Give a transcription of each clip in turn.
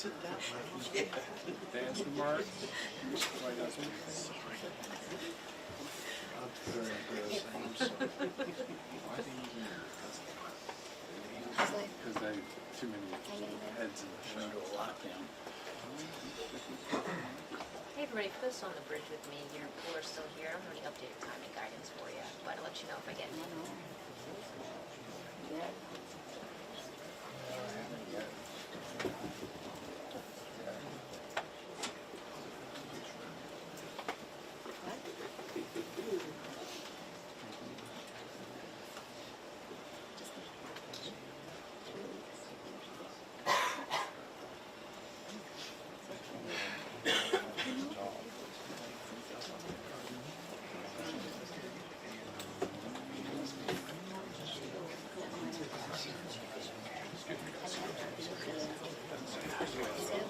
it that loud? Dance remarks. Why doesn't it? I'm very embarrassed. I'm sorry. Why do you even? Because they too many heads in the show. Lockdown. Hey everybody, for those on the bridge with me, your pool are still here. I don't have any updated timing guidance for you, but I'll let you know if I get any.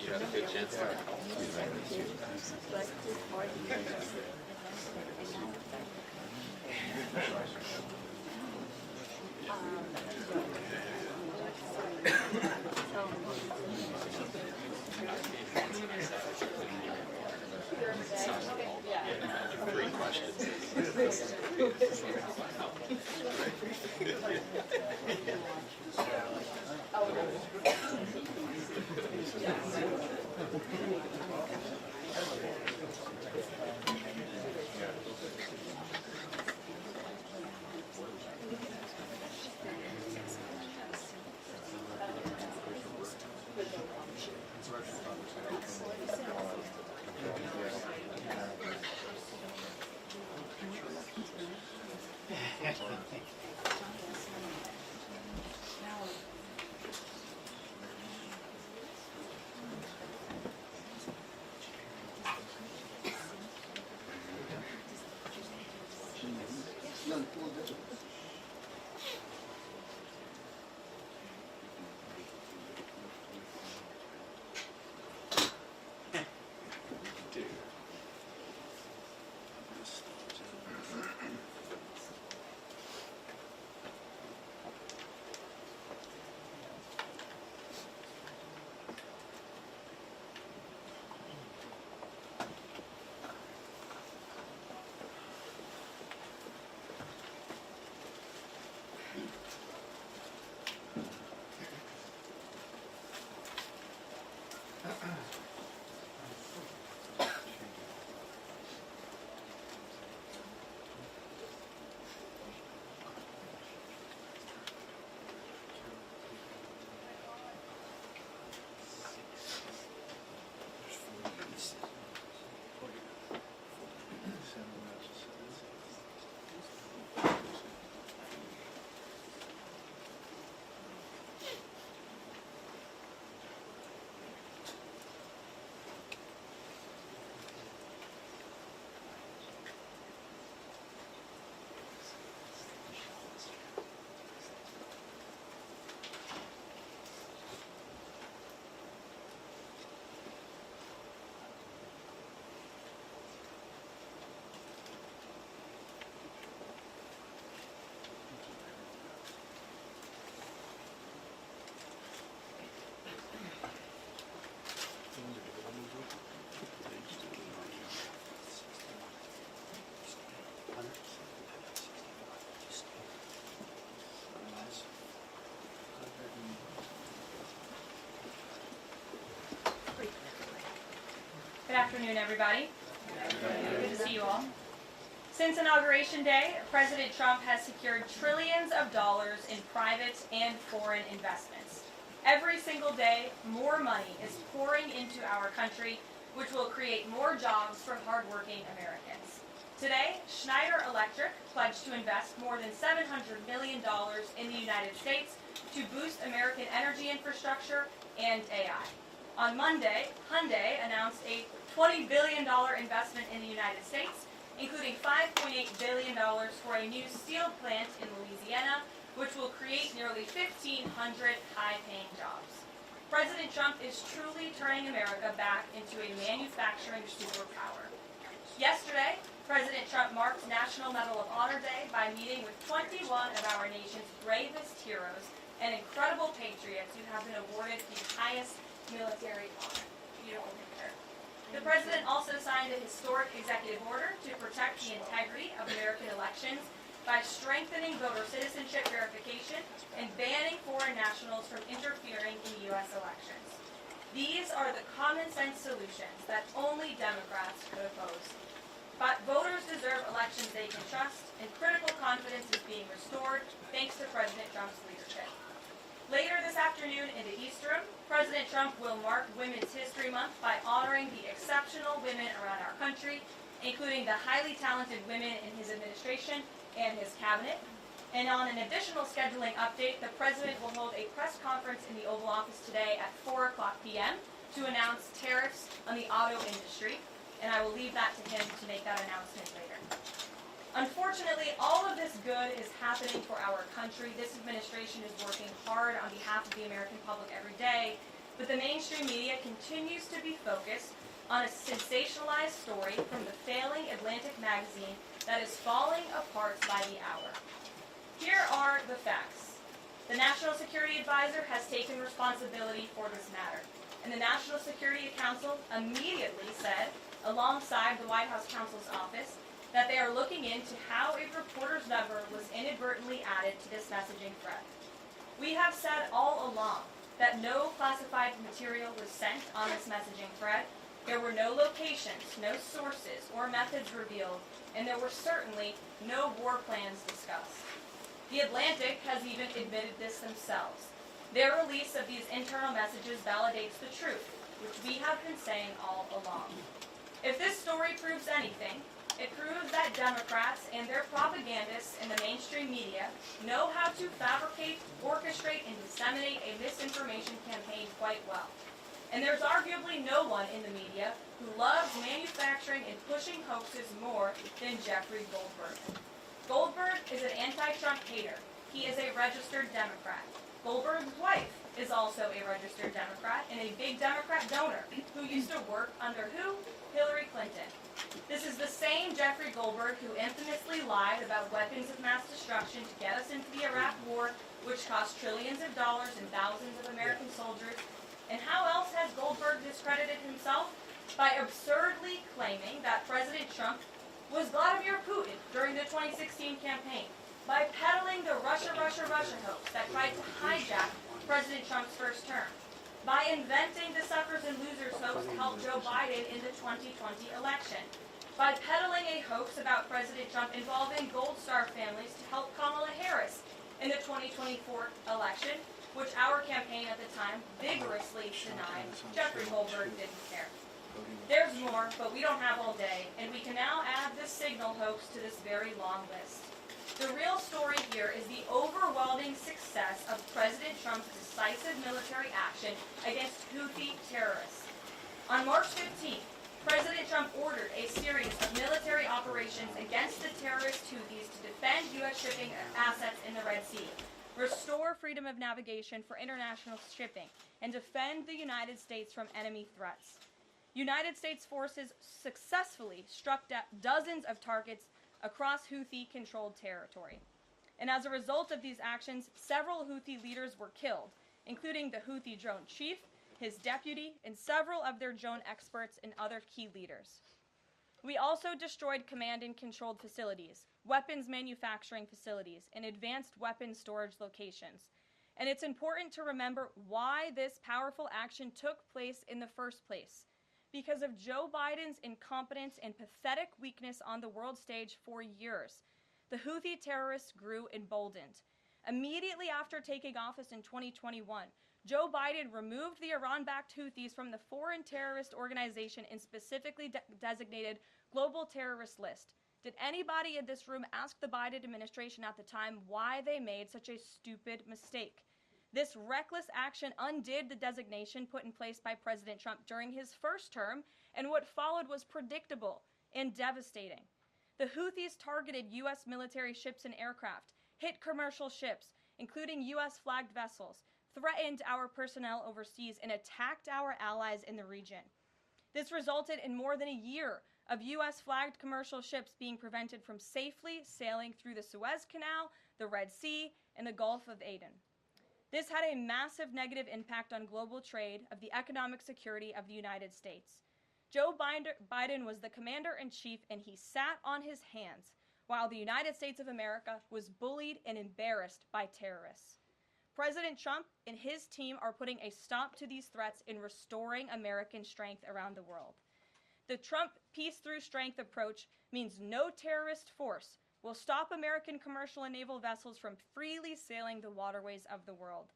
You had a good chance there. Three questions. Good afternoon, everybody. Good to see you all. Since Inauguration Day, President Trump has secured trillions of dollars in private and foreign investments. Every single day, more money is pouring into our country, which will create more jobs for hardworking Americans. Today, Schneider Electric pledged to invest more than $700 million in the United States to boost American energy infrastructure and AI. On Monday, Hyundai announced a $20 billion investment in the United States, including $5.8 billion for a new steel plant in Louisiana, which will create nearly 1,500 high-paying jobs. President Trump is truly turning America back into a manufacturing superpower. Yesterday, President Trump marked National Medal of Honor Day by meeting with 21 of our nation's bravest heroes and incredible patriots who have been awarded the highest military honor. Beautiful picture. The president also signed a historic executive order to protect the integrity of American elections by strengthening voter citizenship verification and banning foreign nationals from interfering in U.S. elections. These are the common sense solutions that only Democrats could oppose. But voters deserve elections they can trust, and critical confidence is being restored thanks to President Trump's leadership. Later this afternoon in the East Room, President Trump will mark Women's History Month by honoring the exceptional women around our country, including the highly talented women in his administration and his cabinet. And on an additional scheduling update, the president will hold a press conference in the Oval Office today at 4 o'clock p.m. to announce tariffs on the auto industry, and I will leave that to him to make that announcement later. Unfortunately, all of this good is happening for our country. This administration is working hard on behalf of the American public every day, but the mainstream media continues to be focused on a sensationalized story from the failing Atlantic magazine that is falling apart by the hour. Here are the facts. The National Security Advisor has taken responsibility for this matter, and the National Security Council immediately said, alongside the White House counsel's office, that they are looking into how a reporter's number was inadvertently added to this messaging thread. We have said all along that no classified material was sent on this messaging thread. There were no locations, no sources, or methods revealed, and there were certainly no war plans discussed. The Atlantic has even admitted this themselves. Their release of these internal messages validates the truth, which we have been saying all along. If this story proves anything, it proves that Democrats and their propagandists in the mainstream media know how to fabricate, orchestrate, and disseminate a misinformation campaign quite well. And there's arguably no one in the media who loves manufacturing and pushing hoaxes more than Jeffrey Goldberg. Goldberg is an anti-Trump hater. He is a registered Democrat. Goldberg's wife is also a registered Democrat and a big Democrat donor who used to work under who? Hillary Clinton. This is the same Jeffrey Goldberg who infamously lied about weapons of mass destruction to get us into the Iraq War, which cost trillions of dollars and thousands of American soldiers. And how else has Goldberg discredited himself? By absurdly claiming that President Trump was Vladimir Putin during the 2016 campaign, by peddling the Russia hoax that tried to hijack President Trump's first term, by inventing the suckers and losers hoax to help Joe Biden in the 2020 election, by peddling a hoax about President Trump involving Gold Star families to help Kamala Harris in the 2024 election, which our campaign at the time vigorously denied. Jeffrey Goldberg didn't care. There's more, but we don't have all day, and we can now add this signal hoax to this very long list. The real story here is the overwhelming success of President Trump's decisive military action against Houthi terrorists. On March 15th, President Trump ordered a series of military operations against the terrorist Houthis to defend U.S. shipping assets in the Red Sea, restore freedom of navigation for international shipping, and defend the United States from enemy threats. United States forces successfully struck dozens of targets across Houthi-controlled territory. And as a result of these actions, several Houthi leaders were killed, including the Houthi drone chief, his deputy, and several of their drone experts and other key leaders. We also destroyed command and controlled facilities, weapons manufacturing facilities, and advanced weapons storage locations. And it's important to remember why this powerful action took place in the first place. Because of Joe Biden's incompetence and pathetic weakness on the world stage for years, the Houthi terrorists grew emboldened. Immediately after taking office in 2021, Joe Biden removed the Iran-backed Houthis from the foreign terrorist organization and specifically designated global terrorist list. Did anybody in this room ask the Biden administration at the time why they made such a stupid mistake? This reckless action undid the designation put in place by President Trump during his first term, and what followed was predictable and devastating. The Houthis targeted U.S. military ships and aircraft, hit commercial ships, including U.S.-flagged vessels, threatened our personnel overseas, and attacked our allies in the region. This resulted in more than a year of U.S.-flagged commercial ships being prevented from safely sailing through the Suez Canal, the Red Sea, and the Gulf of Aden. This had a massive negative impact on global trade of the economic security of the United States. Joe Biden was the commander-in-chief, and he sat on his hands while the United States of America was bullied and embarrassed by terrorists. President Trump and his team are putting a stop to these threats in restoring American strength around the world. The Trump peace through strength approach means no terrorist force will stop American commercial and naval vessels from freely sailing the waterways of the world.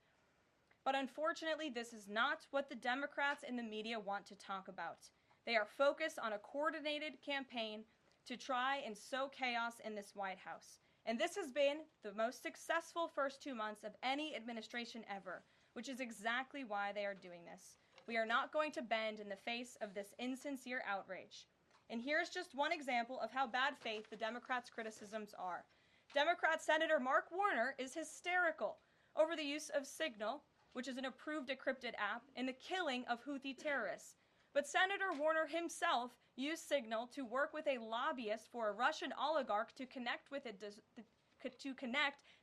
But unfortunately, this is not what the Democrats and the media want to talk about. They are focused on a coordinated campaign to try and sow chaos in this White House. And this has been the most successful first 2 months of any administration ever, which is exactly why they are doing this. We are not going to bend in the face of this insincere outrage. And here's just one example of how bad faith the Democrats' criticisms are. Democrat Senator Mark Warner is hysterical over the use of Signal, which is an approved decrypted app, in the killing of Houthi terrorists. But Senator Warner himself used Signal to work with a lobbyist for a Russian oligarch to connect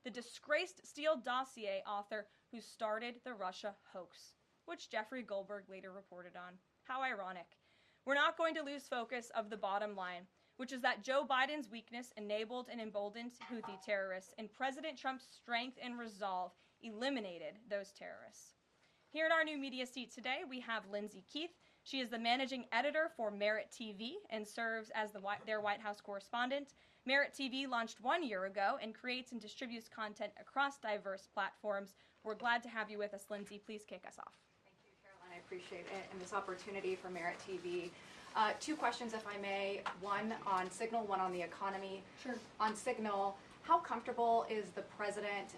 the disgraced Steele dossier author who started the Russia hoax, which Jeffrey Goldberg later reported on. How ironic. We're not going to lose focus of the bottom line, which is that Joe Biden's weakness enabled and emboldened Houthi terrorists, and President Trump's strength and resolve eliminated those terrorists. Here in our new media seat today, we have Lindsay Keith. She is the managing editor for Merit TV and serves as their White House correspondent. Merit TV launched 1 year ago and creates and distributes content across diverse platforms. We're glad to have you with us, Lindsay. Please kick us off. I appreciate it and this opportunity for Merit TV. 2 questions, if I may. One on Signal, one on the economy. Sure. On Signal, how comfortable is the president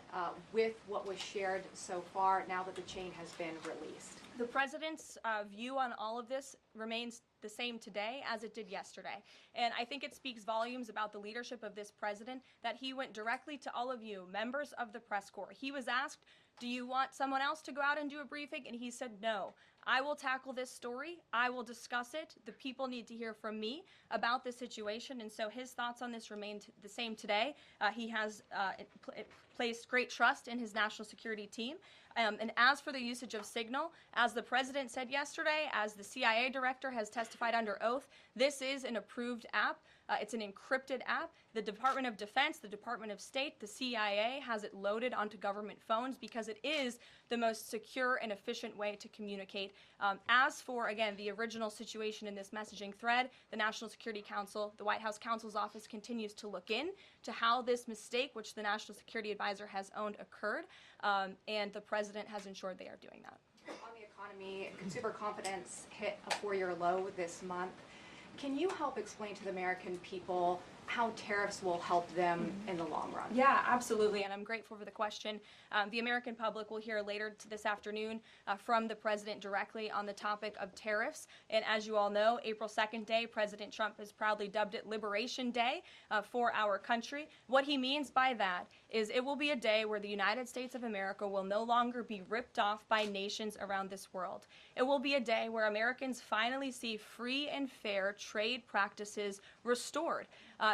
with what was shared so far now that the chain has been released? The president's view on all of this remains the same today as it did yesterday. And I think it speaks volumes about the leadership of this president that he went directly to all of you, members of the press corps. He was asked, do you want someone else to go out and do a briefing? And he said, no, I will tackle this story. I will discuss it. The people need to hear from me about this situation. And so his thoughts on this remained the same today. He has placed great trust in his national security team. And as for the usage of Signal, as the president said yesterday, as the CIA director has testified under oath, this is an approved app. It's an encrypted app. The Department of Defense, the Department of State, the CIA has it loaded onto government phones because it is the most secure and efficient way to communicate. As for, again, the original situation in this messaging thread, the National Security Council, the White House counsel's office continues to look in to how this mistake, which the National Security Advisor has owned, occurred, and the president has ensured they are doing that. On the economy, consumer confidence hit a 4-year low this month. Can you help explain to the American people how tariffs will help them in the long run? Yeah, absolutely, and I'm grateful for the question. The American public will hear later this afternoon from the president directly on the topic of tariffs. And as you all know, April 2nd day, President Trump has proudly dubbed it Liberation Day for our country. What he means by that is it will be a day where the United States of America will no longer be ripped off by nations around this world. It will be a day where Americans finally see free and fair trade practices restored.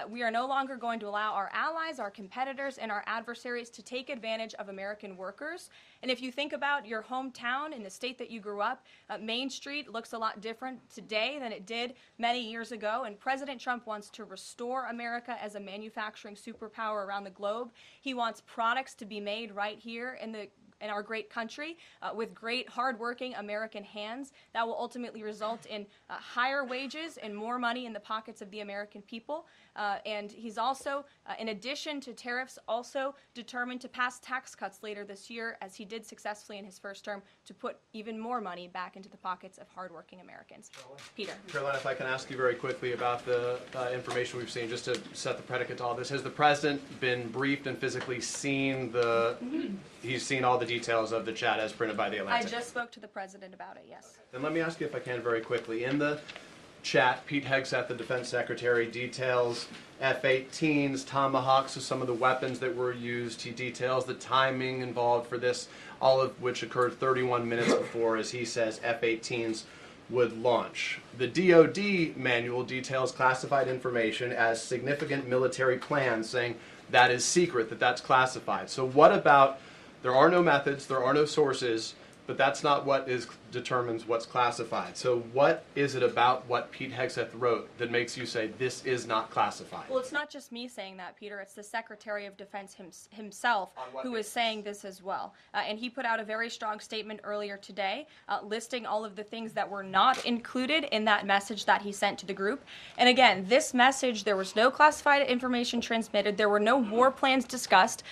We are no longer going to allow our allies, our competitors, and our adversaries to take advantage of American workers. And if you think about your hometown in the state that you grew up, Main Street looks a lot different today than it did many years ago. And President Trump wants to restore America as a manufacturing superpower around the globe. He wants products to be made right here in our great country with great, hardworking American hands that will ultimately result in higher wages and more money in the pockets of the American people. And he's also, in addition to tariffs, also determined to pass tax cuts later this year, as he did successfully in his first term, to put even more money back into the pockets of hardworking Americans. Peter. Caroline, if I can ask you very quickly about the information we've seen, just to set the predicate to all this. Has the president been briefed and physically seen he's seen all the details of the chat as printed by the Atlantic? I just spoke to the president about it, yes. Then let me ask you, if I can, very quickly. In the chat, Pete Hegseth, the defense secretary, details F-18s, Tomahawks, so some of the weapons that were used. He details the timing involved for this, all of which occurred 31 minutes before, as he says, F-18s would launch. The DoD manual details classified information as significant military plans, saying that is secret, that's classified. So what about There are no methods, there are no sources, but that's not what determines what's classified. So what is it about what Pete Hegseth wrote that makes you say this is not classified? Well, it's not just me saying that, Peter. It's the Secretary of Defense himself who is saying this as well. And he put out a very strong statement earlier today listing all of the things that were not included in that message that he sent to the group. And again, this message, there was no classified information transmitted. There were no war plans discussed.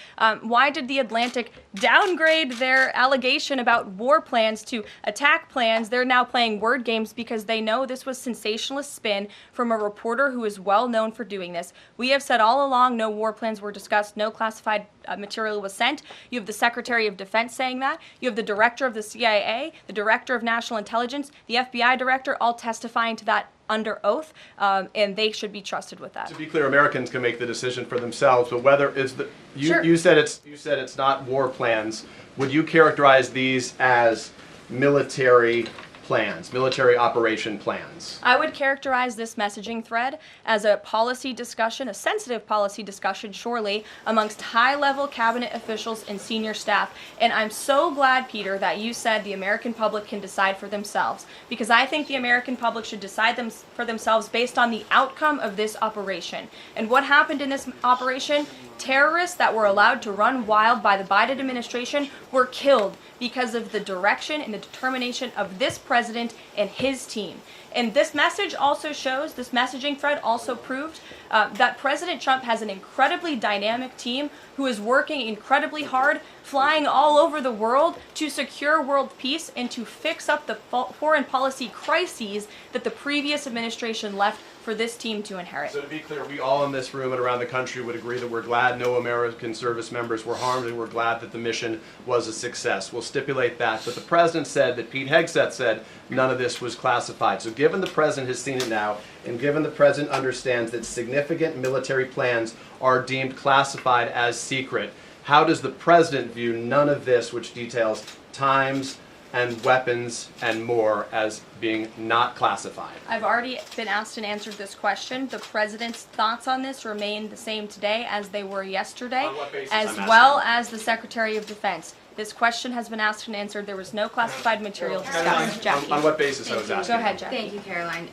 Why did the Atlantic downgrade their allegation about war plans to attack plans? They're now playing word games because they know this was sensationalist spin from a reporter who is well known for doing this. We have said all along no war plans were discussed, no classified material was sent. You have the Secretary of Defense saying that. You have the Director of the CIA, the Director of National Intelligence, the FBI Director, all testifying to that under oath, and they should be trusted with that. To be clear, Americans can make the decision for themselves, but whether is the Sure. you said it's not war plans. Would you characterize these as military plans, military operation plans? I would characterize this messaging thread as a policy discussion, a sensitive policy discussion, surely, amongst high-level cabinet officials and senior staff. And I'm so glad, Peter, that you said the American public can decide for themselves, because I think the American public should decide for themselves based on the outcome of this operation. And what happened in this operation? Terrorists that were allowed to run wild by the Biden administration were killed because of the direction and the determination of this president and his team. And this message also shows, this messaging thread also proved that President Trump has an incredibly dynamic team who is working incredibly hard, flying all over the world to secure world peace and to fix up the foreign policy crises that the previous administration left for this team to inherit. So to be clear, we all in this room and around the country would agree that we're glad no American service members were harmed, and we're glad that the mission was a success. We'll stipulate that. But the president said that Pete Hegseth said none of this was classified. So given the president has seen it now, and given the president understands that significant military plans are deemed classified as secret, how does the president view none of this, which details times and weapons and more, as being not classified? I've already been asked and answered this question. The president's thoughts on this remain the same today as they were yesterday, On what basis, as I'm asking? well as the Secretary of Defense. This question has been asked and answered. There was no classified material discussed. Jackie. On what basis I was asking? Go ahead, Jackie. Thank you, Caroline.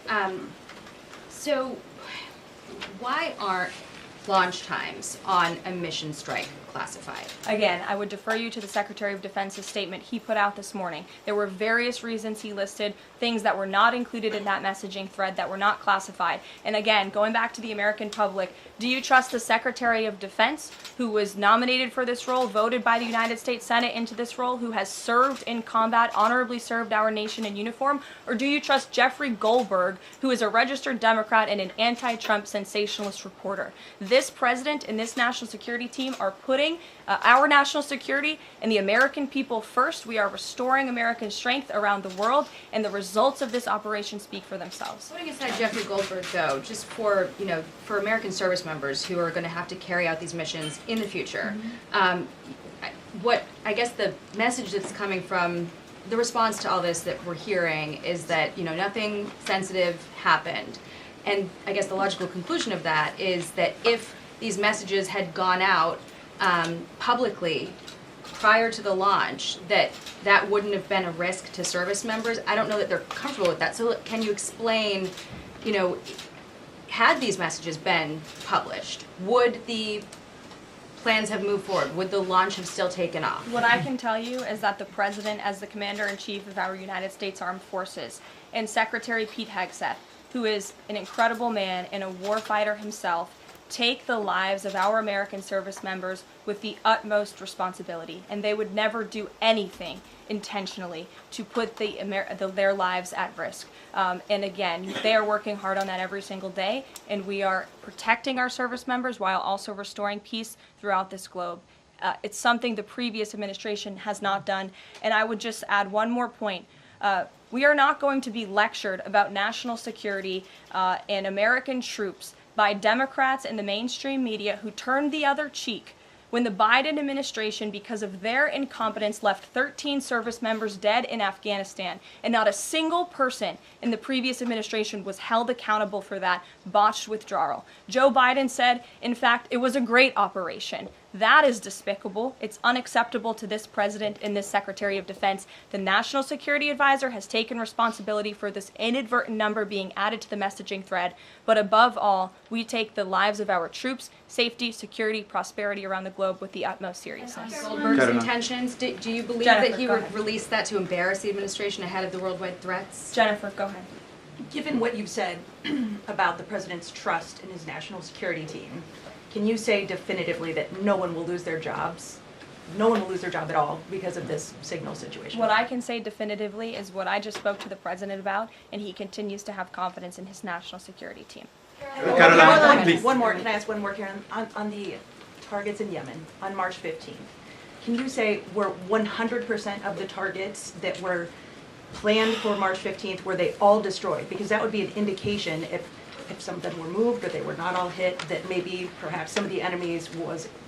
So why aren't launch times on a mission strike classified? Again, I would defer you to the Secretary of Defense's statement he put out this morning. There were various reasons he listed, things that were not included in that messaging thread that were not classified. And again, going back to the American public, do you trust the Secretary of Defense, who was nominated for this role, voted by the United States Senate into this role, who has served in combat, honorably served our nation in uniform? Or do you trust Jeffrey Goldberg, who is a registered Democrat and an anti-Trump sensationalist reporter? This president and this national security team are putting our national security and the American people first. We are restoring American strength around the world, and the results of this operation speak for themselves. Putting aside Jeffrey Goldberg, though, just for for American service members who are going to have to carry out these missions in the future, what I guess the message that's coming from the response to all this that we're hearing is that nothing sensitive happened, and I guess the logical conclusion of that is that if these messages had gone out publicly prior to the launch, that wouldn't have been a risk to service members. I don't know that they're comfortable with that. So can you explain, had these messages been published, would the plans have moved forward? Would the launch have still taken off? What I can tell you is that the President, as the Commander-in-Chief of our United States Armed Forces, and Secretary Pete Hegseth, who is an incredible man and a warfighter himself, take the lives of our American service members with the utmost responsibility, and they would never do anything intentionally to put their lives at risk. And again, they are working hard on that every single day, and we are protecting our service members while also restoring peace throughout this globe. It's something the previous administration has not done. And I would just add one more point. We are not going to be lectured about national security and American troops by Democrats and the mainstream media who turned the other cheek when the Biden administration, because of their incompetence, left 13 service members dead in Afghanistan, and not a single person in the previous administration was held accountable for that botched withdrawal. Joe Biden said, in fact, it was a great operation. That is despicable. It's unacceptable to this president and this Secretary of Defense. The National Security Advisor has taken responsibility for this inadvertent number being added to the messaging thread. But above all, we take the lives of our troops, safety, security, prosperity around the globe with the utmost seriousness. Goldberg's Karoline. intentions, do you believe Jennifer, that he go would ahead. release that to embarrass the administration ahead of the worldwide threats? Jennifer, go ahead. Given what you've said about the president's trust in his national security team, can you say definitively that no one will lose their jobs? No one will lose their job at all because of this signal situation? What I can say definitively is what I just spoke to the president about, and he continues to have confidence in his national security team. One more, can I ask one more, Karen? On the targets in Yemen, on March 15th, can you say were 100% of the targets that were planned for March 15th, were they all destroyed? Because that would be an indication if some of them were moved or they were not all hit, that maybe perhaps some of the enemies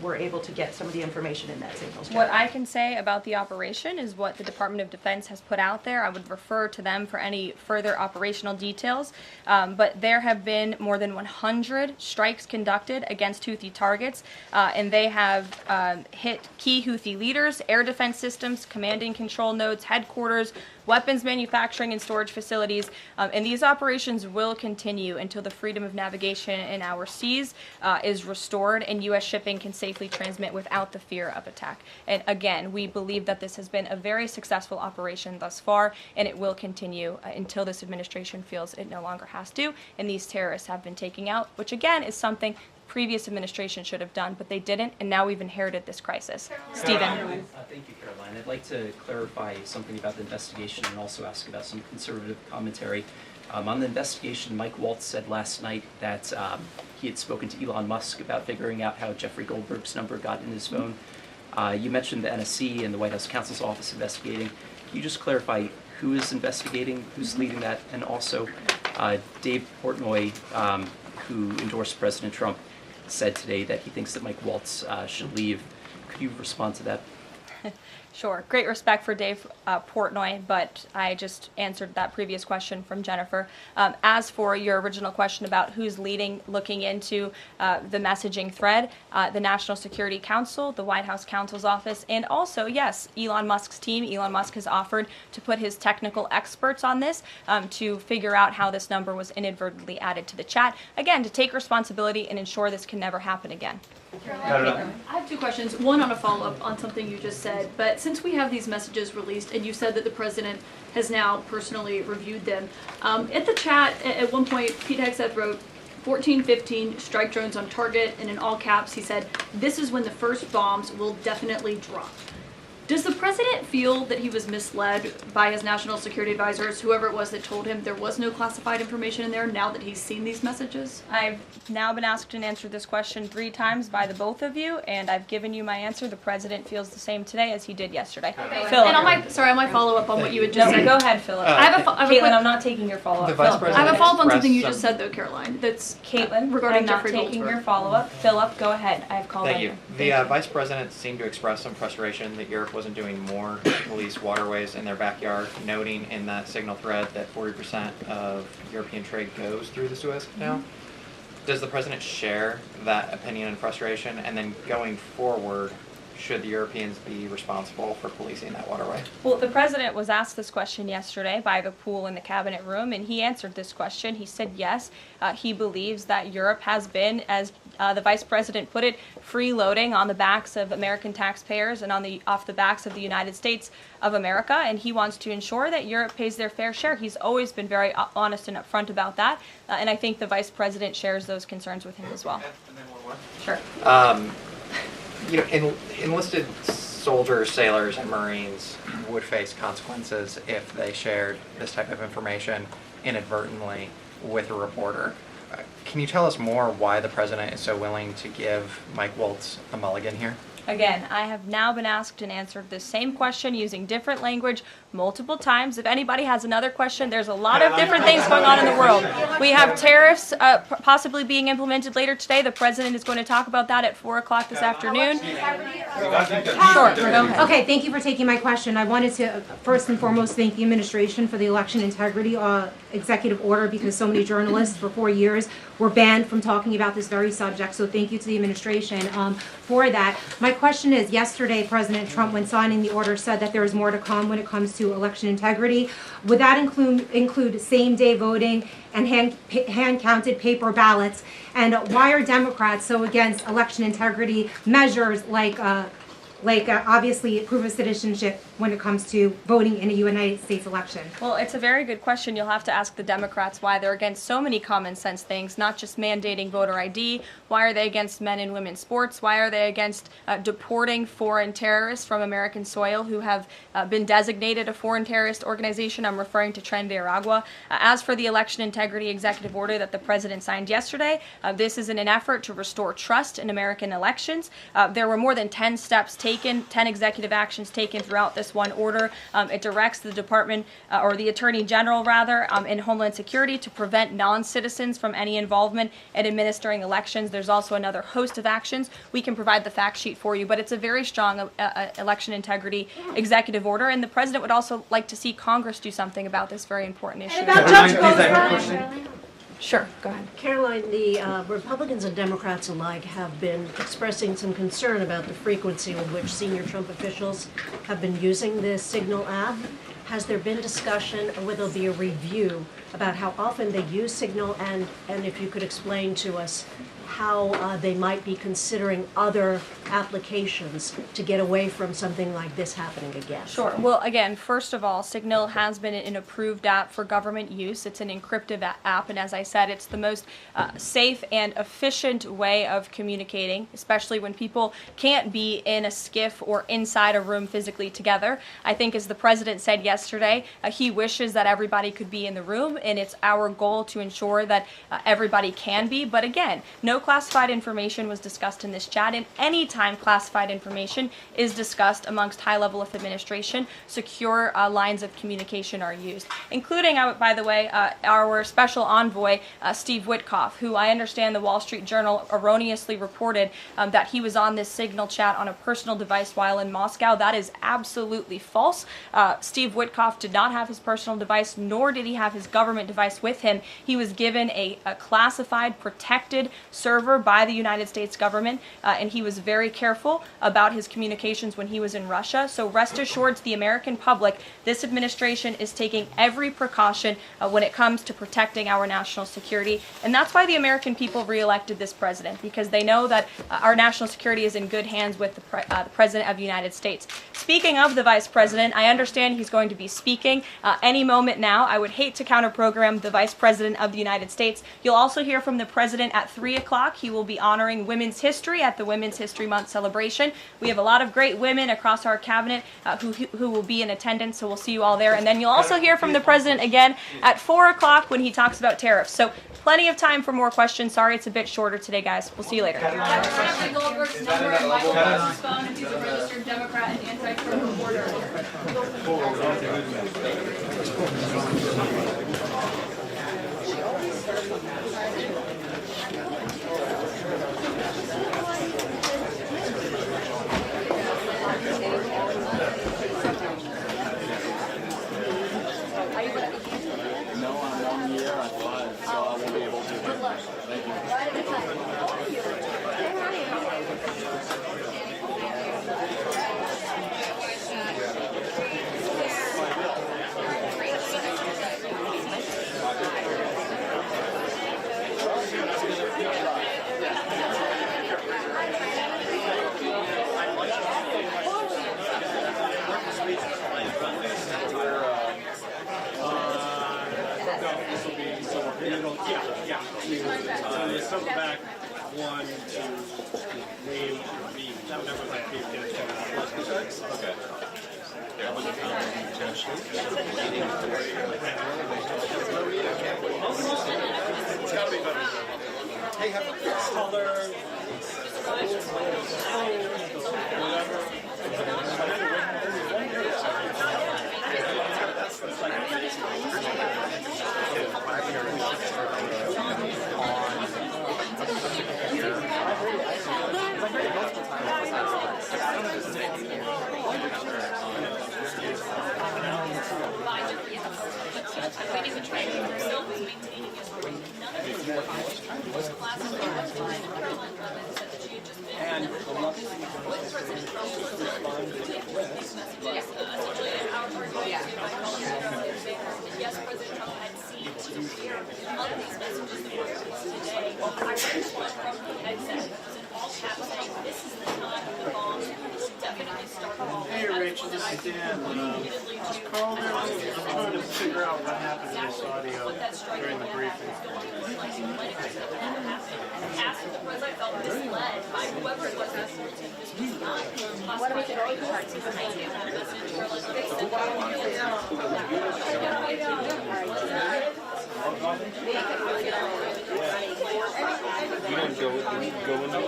were able to get some of the information in that signals What channel. I can say about the operation is what the Department of Defense has put out there. I would refer to them for any further operational details. But there have been more than 100 strikes conducted against Houthi targets, and they have hit key Houthi leaders, air defense systems, command and control nodes, headquarters, weapons manufacturing and storage facilities, and these operations will continue until the freedom of navigation in our seas is restored and U.S. shipping can safely transmit without the fear of attack. And again, we believe that this has been a very successful operation thus far, and it will continue until this administration feels it no longer has to, and these terrorists have been taken out, which again is something previous administration should have done, but they didn't, and now we've inherited this crisis. Stephen. Thank you, Karoline. I'd like to clarify something about the investigation and also ask about some conservative commentary. On the investigation, Mike Waltz said last night that he had spoken to Elon Musk about figuring out how Jeffrey Goldberg's number got in his phone. You mentioned the NSC and the White House counsel's office investigating. Can you just clarify who is investigating, who's leading that, and also Dave Portnoy, who endorsed President Trump, said today that he thinks that Mike Waltz should leave. Could you respond to that? Sure. Great respect for Dave Portnoy, but I just answered that previous question from Jennifer. As for your original question about who's looking into the messaging thread, the National Security Council, the White House counsel's office, and also, yes, Elon Musk's team. Elon Musk has offered to put his technical experts on this to figure out how this number was inadvertently added to the chat. Again, to take responsibility and ensure this can never happen again. I have two questions. One on a follow-up on something you just said. But since we have these messages released, and you said that the president has now personally reviewed them, at the chat at one point, Pete Hegseth wrote 14-15 strike drones on target, and in all caps he said, "This is when the first bombs will definitely drop." Does the president feel that he was misled by his national security advisors, whoever it was that told him there was no classified information in there, now that he's seen these messages? I've now been asked and answered this question 3 times by the both of you, and I've given you my answer. The president feels the same today as he did yesterday. Okay. Philip. And on my follow-up on what you had just No, said. go ahead, Philip. I have a Caitlin, quick- I'm not taking your follow-up. The Vice Philip, go I President have a follow-up on something you expressed just said, though, Caroline. That's Caitlin, regarding I'm not Jeffrey taking Goldberg. your follow-up. Philip, go ahead. I have called Thank on you. you. The Vice President seemed to express some frustration that Europe wasn't doing more to police waterways in their backyard, noting in that signal thread that 40% of European trade goes through the Suez Canal. Does the President share that opinion and frustration? And then going forward, should the Europeans be responsible for policing that waterway? Well, the president was asked this question yesterday by the pool in the cabinet room, and he answered this question. He said yes, he believes that Europe has been, as the vice president put it, freeloading on the backs of American taxpayers and off the backs of the United States of America, and he wants to ensure that Europe pays their fair share. He's always been very honest and upfront about that, and I think the vice president shares those concerns with him as well. And then one more. Sure. You know, enlisted soldiers, sailors, and Marines would face consequences if they shared this type of information inadvertently with a reporter. Can you tell us more why the President is so willing to give Mike Waltz a mulligan here? Again, I have now been asked and answered the same question using different language multiple times. If anybody has another question, there's a lot of different things going on in the world. We have tariffs possibly being implemented later today. The president is going to talk about that at 4 o'clock this afternoon. Sure, go ahead. Okay, thank you for taking my question. I wanted to first and foremost thank the administration for the election integrity executive order, because so many journalists for 4 years we're banned from talking about this very subject, so thank you to the administration for that. My question is, yesterday President Trump, when signing the order, said that there is more to come when it comes to election integrity. Would that include same-day voting and hand-counted paper ballots? And why are Democrats so against election integrity measures like obviously proof of citizenship when it comes to voting in a United States election? Well, it's a very good question. You'll have to ask the Democrats why they're against so many common sense things, not just mandating voter ID. Why are they against men and women's sports? Why are they against deporting foreign terrorists from American soil who have been designated a foreign terrorist organization? I'm referring to Tren de Aragua. As for the election integrity executive order that the president signed yesterday, this is in an effort to restore trust in American elections. There were more than 10 steps taken, 10 executive actions taken throughout this one order. It directs the Department, or the Attorney General rather, in Homeland Security to prevent non-citizens from any involvement in administering elections. There's also another host of actions. We can provide the fact sheet for you, but it's a very strong election integrity executive order, and the president would also like to see Congress do something about this very important issue. Sure, go ahead. Karoline, the Republicans and Democrats alike have been expressing some concern about the frequency with which senior Trump officials have been using the Signal app. Has there been discussion, or will there be a review about how often they use Signal, and if you could explain to us how they might be considering other applications to get away from something like this happening again? Sure. Well, again, first of all, Signal has been an approved app for government use. It's an encrypted app, and as I said, it's the most safe and efficient way of communicating, especially when people can't be in a skiff or inside a room physically together. I think, as the president said yesterday, he wishes that everybody could be in the room, and it's our goal to ensure that everybody can be. But again, no classified information was discussed in this chat, and any time classified information is discussed amongst high level of administration, secure lines of communication are used, including, by the way, our special envoy, Steve Witkoff, who I understand the Wall Street Journal erroneously reported that he was on this Signal chat on a personal device while in Moscow. That is absolutely false. Steve Witkoff did not have his personal device, nor did he have his government device with him. He was given a classified, protected server by the United States government, and he was very careful about his communications when he was in Russia. So rest assured to the American public, this administration is taking every precaution when it comes to protecting our national security. And that's why the American people reelected this president, because they know that our national security is in good hands with the President of the United States. Speaking of the Vice President, I understand he's going to be speaking any moment now. I would hate to counter-program the Vice President of the United States. You'll also hear from the President at 3 o'clock. He will be honoring Women's History at the Women's History Month celebration. We have a lot of great women across our cabinet who will be in attendance, so we'll see you all there. And then you'll also hear from the President again at 4 o'clock when he talks about tariffs. So plenty of time for more questions. Sorry it's a bit shorter today, guys. We'll see you later. Caroline Goldberg's number and Michael Waltz's phone, and he's a registered Democrat and anti-Trump reporter. No, I'm 1 year, I applied, so I won't be able to. Thank you. Back 1 to name that was like okay. It's gotta be better. Hey, have color, And the left Yes, President Trump had seen to hear of these messages that were released today. I read one from the headset that was in all caps saying, this is the time when the bombs will definitely start falling. Hey, Rachel, this is Dan. Just call them. I'm trying to figure out what happened to this audio during the briefing. Asking the president felt misled by whoever it was that told him this was not What are we doing? Parts behind you. You don't go into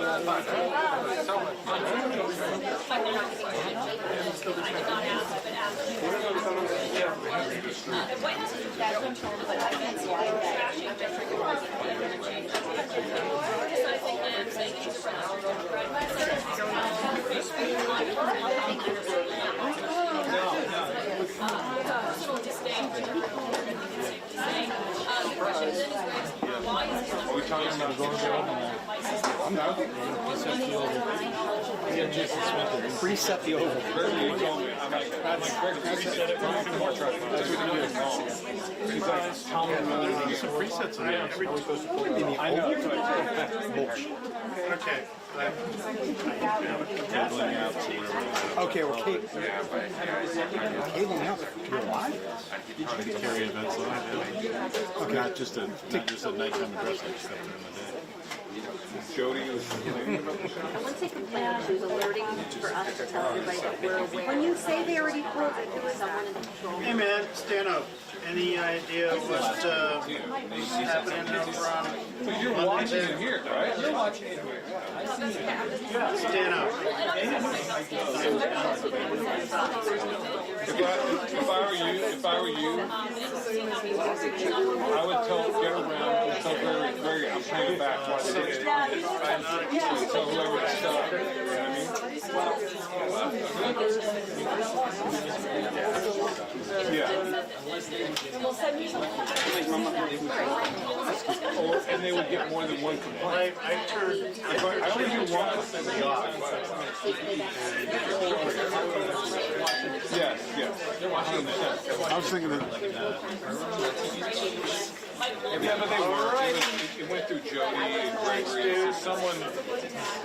Are we talking about going to I'm not. Yeah, Jason Smith. Preset the oval. You told me. I'm like, preset it. More trust. That's what you do. Presets in there. I know. Bullshit. Okay. Cabling out to whatever. Okay, we're cabling out. You're live? Carry events live. Okay. Not just a nighttime address like stuff during the day. Jody was. And once they complained, she was alerting for us to tell everybody that we're aware. When you say they already pulled it, there was someone in the control. Hey, man, stand up. Any idea what's happening over on? You're watching it here, right? You're watching it here. Stand up. If I were you, I would get around and tell Greg, I'm paying it back. Watch it. Tell whoever to stop. You know what I mean? Yeah. And they would get more than one complaint. I only do one complaint. Yes. I was thinking that. Yeah, but they were. It went through Jody and Gregory. Someone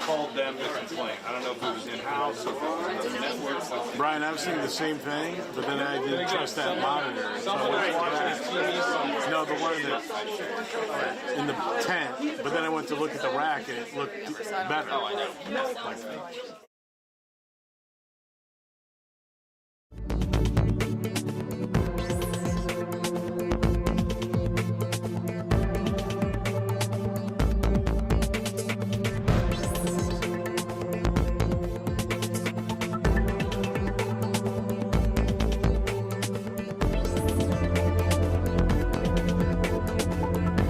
called them to complain. I don't know if it was in-house or the network. Brian, I was thinking the same thing, but then I didn't trust that monitor. Someone was watching TV somewhere. No, the one in the tent, but then I went to look at the rack and it looked better. Oh, I know.